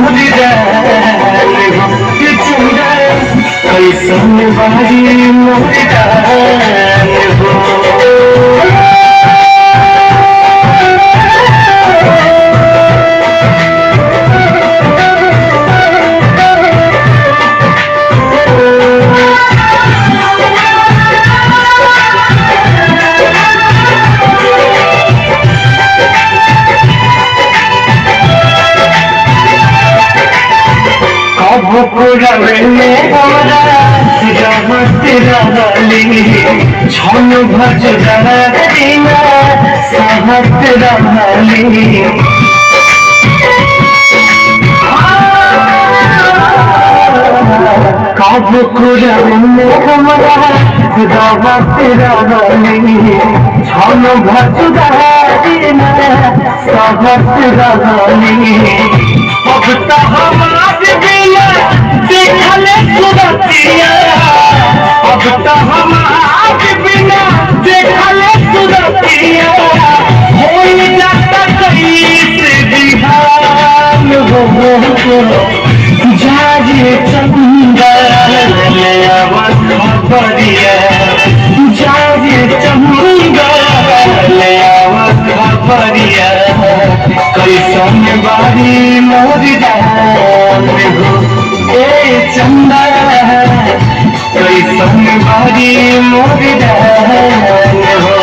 मोरी जान हो ये चंदा कैसन बारी मोरी जान हो। পুরাবে ওরা রহমত রহলি ছন ভজ দিনা সাহত রহলি কব পুরাবে ওরা রহমত রহলি ছন ভজ দিনা সাহত রহলি अब तो हमारे बिना देखले सुरतिया अब तो हमारे बिना देखले सुरतिया हो जाता कैसे बिहान हो जाजे चंदा ले आवाज खबरिया जाजे चंदा ले आवाज खबरिया कैसन बारी मोरी जान हो ए चंदा कैसन बारी मोरी जान हो।